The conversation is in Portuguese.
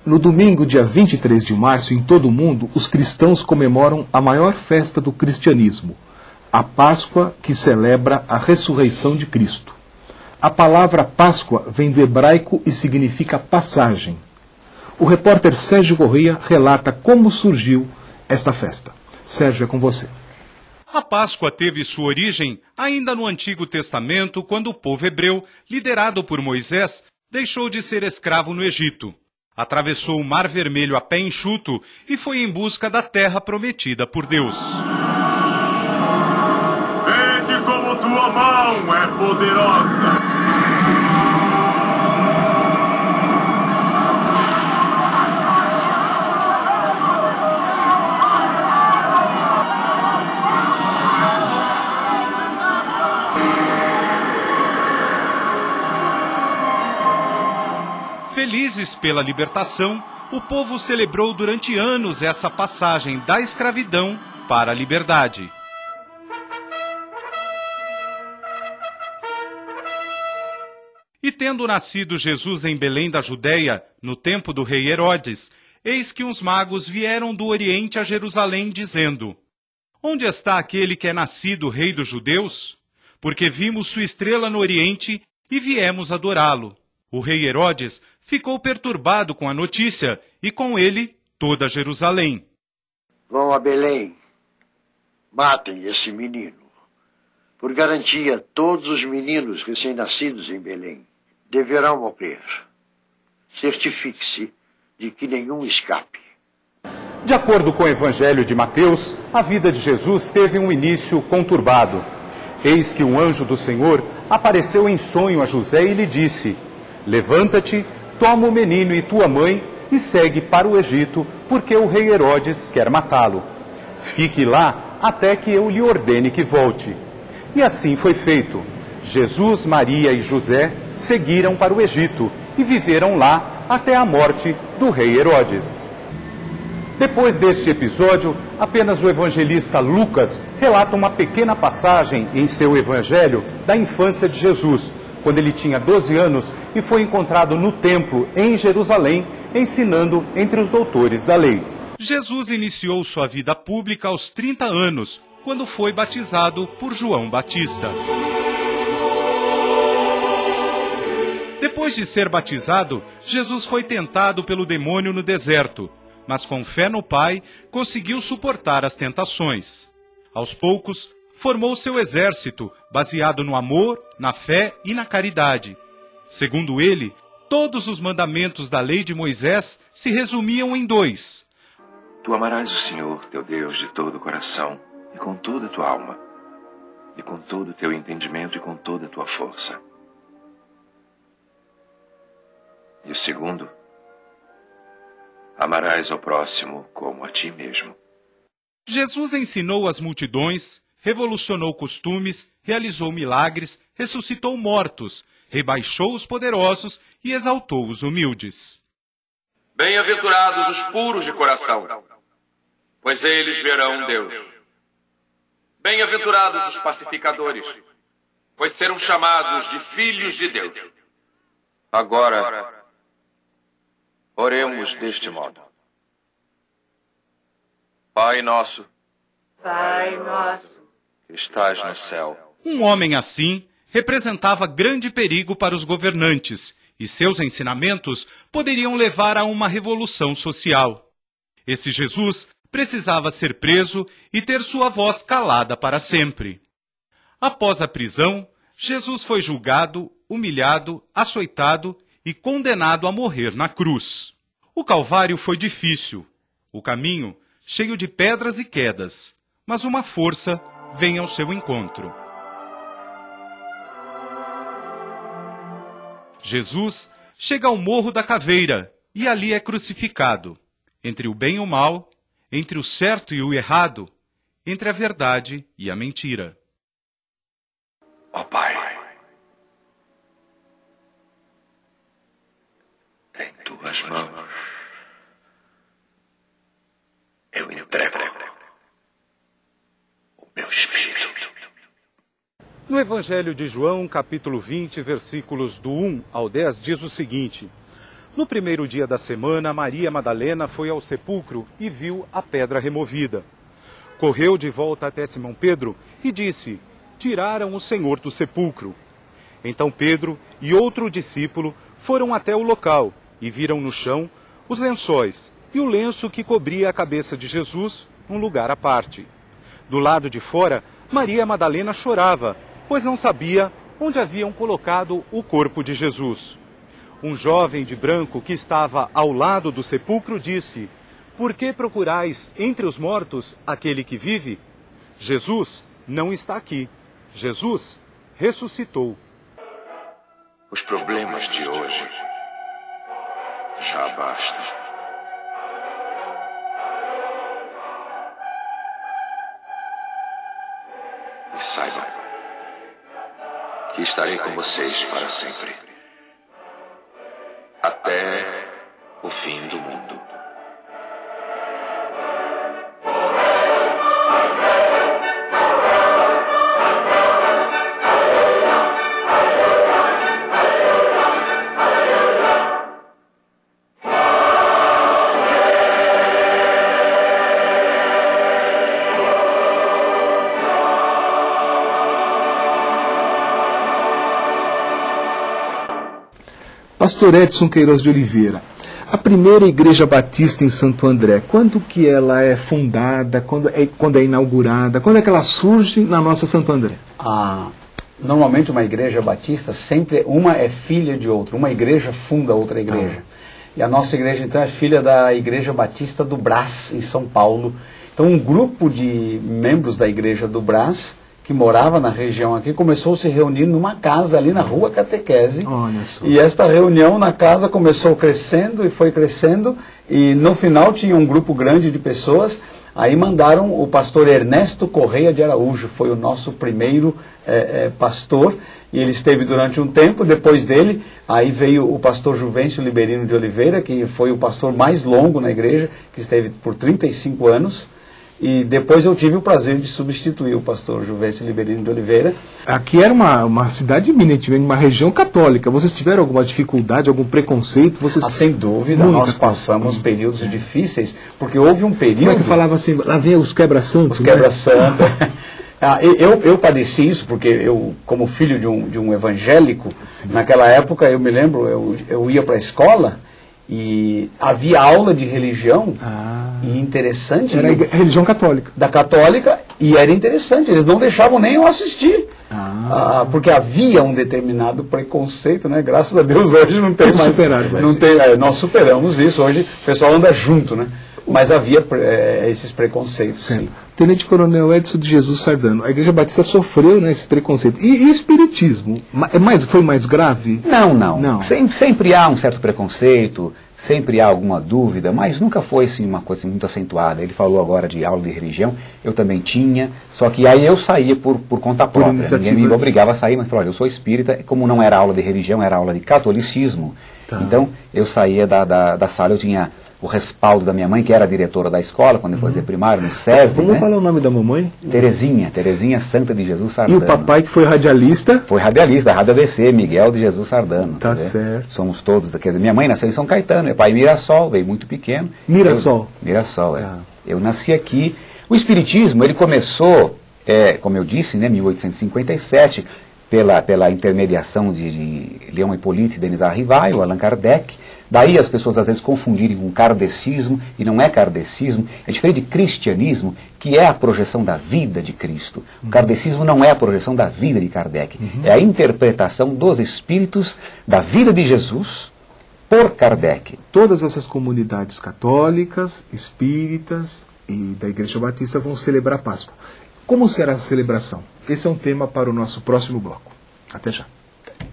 No domingo, dia 23 de março, em todo o mundo, os cristãos comemoram a maior festa do cristianismo, a Páscoa, que celebra a ressurreição de Cristo. A palavra Páscoa vem do hebraico e significa passagem. O repórter Sérgio Correia relata como surgiu esta festa. Sérgio, é com você. A Páscoa teve sua origem ainda no Antigo Testamento, quando o povo hebreu, liderado por Moisés, deixou de ser escravo no Egito. Atravessou o Mar Vermelho a pé enxuto e foi em busca da terra prometida por Deus. Vede como tua mão é poderosa. Felizes pela libertação, o povo celebrou durante anos essa passagem da escravidão para a liberdade. E tendo nascido Jesus em Belém da Judéia, no tempo do rei Herodes, eis que uns magos vieram do Oriente a Jerusalém, dizendo: Onde está aquele que é nascido rei dos judeus? Porque vimos sua estrela no Oriente e viemos adorá-lo. O rei Herodes ficou perturbado com a notícia e com ele toda Jerusalém. Vão a Belém, matem esse menino. Por garantia, todos os meninos recém-nascidos em Belém deverão morrer. Certifique-se de que nenhum escape. De acordo com o Evangelho de Mateus, a vida de Jesus teve um início conturbado. Eis que um anjo do Senhor apareceu em sonho a José e lhe disse: Levanta-te, toma o menino e tua mãe e segue para o Egito, porque o rei Herodes quer matá-lo. Fique lá até que eu lhe ordene que volte. E assim foi feito. Jesus, Maria e José seguiram para o Egito e viveram lá até a morte do rei Herodes. Depois deste episódio, apenas o evangelista Lucas relata uma pequena passagem em seu evangelho da infância de Jesus, quando ele tinha 12 anos e foi encontrado no templo em Jerusalém, ensinando entre os doutores da lei. Jesus iniciou sua vida pública aos 30 anos, quando foi batizado por João Batista. Depois de ser batizado, Jesus foi tentado pelo demônio no deserto, mas com fé no Pai, conseguiu suportar as tentações. Aos poucos, formou seu exército, baseado no amor, na fé e na caridade. Segundo ele, todos os mandamentos da lei de Moisés se resumiam em 2. Tu amarás o Senhor, teu Deus, de todo o coração, e com toda a tua alma, e com todo o teu entendimento e com toda a tua força. E o segundo, amarás ao próximo como a ti mesmo. Jesus ensinou as multidões, revolucionou costumes, realizou milagres, ressuscitou mortos, rebaixou os poderosos e exaltou os humildes. Bem-aventurados os puros de coração, pois eles verão Deus. Bem-aventurados os pacificadores, pois serão chamados de filhos de Deus. Agora, oremos deste modo. Pai nosso, que estás no céu. Um homem assim representava grande perigo para os governantes, e seus ensinamentos poderiam levar a uma revolução social. Esse Jesus precisava ser preso e ter sua voz calada para sempre. Após a prisão, Jesus foi julgado, humilhado, açoitado e condenado a morrer na cruz. O Calvário foi difícil, o caminho cheio de pedras e quedas, mas uma força vem ao seu encontro. Jesus chega ao Morro da Caveira e ali é crucificado, entre o bem e o mal, entre o certo e o errado, entre a verdade e a mentira. Ó Pai, em tuas mãos eu entrego o meu espírito. No Evangelho de João, capítulo 20, versículos do 1 ao 10, diz o seguinte: No primeiro dia da semana, Maria Madalena foi ao sepulcro e viu a pedra removida. Correu de volta até Simão Pedro e disse: Tiraram o Senhor do sepulcro. Então Pedro e outro discípulo foram até o local e viram no chão os lençóis e o lenço que cobria a cabeça de Jesus, num lugar à parte. Do lado de fora, Maria Madalena chorava, pois não sabia onde haviam colocado o corpo de Jesus. Um jovem de branco que estava ao lado do sepulcro disse: Por que procurais entre os mortos aquele que vive? Jesus não está aqui. Jesus ressuscitou. Os problemas de hoje já bastam. E saibam que estarei com vocês para sempre, até o fim do mundo. Pastor Edson Queiroz de Oliveira, a primeira igreja batista em Santo André, quando que ela é fundada, quando é inaugurada, quando é que ela surge na nossa Santo André? Normalmente uma igreja batista, sempre uma é filha de outra, uma igreja funda outra igreja. E a nossa igreja então é filha da Igreja Batista do Brás, em São Paulo. Então um grupo de membros da Igreja do Brás, que morava na região aqui, começou a se reunir numa casa ali na Rua Catequese. Olha só. E esta reunião na casa começou crescendo e foi crescendo, e no final tinha um grupo grande de pessoas. Aí mandaram o pastor Ernesto Correia de Araújo, foi o nosso primeiro pastor, e ele esteve durante um tempo. Depois dele, aí veio o pastor Juvencio Liberino de Oliveira, que foi o pastor mais longo na igreja, que esteve por 35 anos. E depois eu tive o prazer de substituir o pastor Juvencio Liberino de Oliveira. Aqui era uma cidade eminentemente, uma região católica. Vocês tiveram alguma dificuldade, algum preconceito? Sem dúvida, nós passamos períodos difíceis, porque houve um período... Como é que falava assim, lá vem os quebra-santos? Os quebra-santos. Eu padeci isso, porque eu, como filho de um evangélico, sim, naquela época, eu me lembro, eu ia para a escola e havia aula de religião, e interessante... Era a religião católica. Da católica, e era interessante, eles não deixavam nem eu assistir. Porque havia um determinado preconceito, né? Graças a Deus hoje não tem mais. Nós superamos isso, hoje o pessoal anda junto, né? Mas havia esses preconceitos, sim. Tenente Coronel Edson de Jesus Sardano, a Igreja Batista sofreu, né, esse preconceito. E o Espiritismo? Foi mais grave? Não. Sempre há um certo preconceito, sempre há alguma dúvida, mas nunca foi assim, uma coisa muito acentuada. Ele falou agora de aula de religião, eu também tinha, só que aí eu saía por conta própria. Ninguém me obrigava a sair, mas falou, olha, eu sou espírita, como não era aula de religião, era aula de catolicismo, então eu saía da sala, eu tinha o respaldo da minha mãe, que era a diretora da escola, quando eu fazia primário, no SESI. Vamos falar o nome da mamãe? Terezinha Santa de Jesus Sardano. E o papai, que foi radialista? Foi radialista, da Rádio ABC, Miguel de Jesus Sardano. Tá certo. Somos todos, quer dizer, minha mãe nasceu em São Caetano, meu pai em Mirassol, veio muito pequeno. Mirassol? Mirassol, Eu nasci aqui. O Espiritismo, ele começou, como eu disse, né, 1857, pela intermediação de Leão Hippolyte, Denis Arrivai, Allan Kardec. Daí as pessoas às vezes confundirem com kardecismo, e não é kardecismo, é diferente de cristianismo, que é a projeção da vida de Cristo. O kardecismo não é a projeção da vida de Kardec, é a interpretação dos espíritos da vida de Jesus por Kardec. Todas essas comunidades católicas, espíritas e da Igreja Batista vão celebrar a Páscoa. Como será essa celebração? Esse é um tema para o nosso próximo bloco. Até já.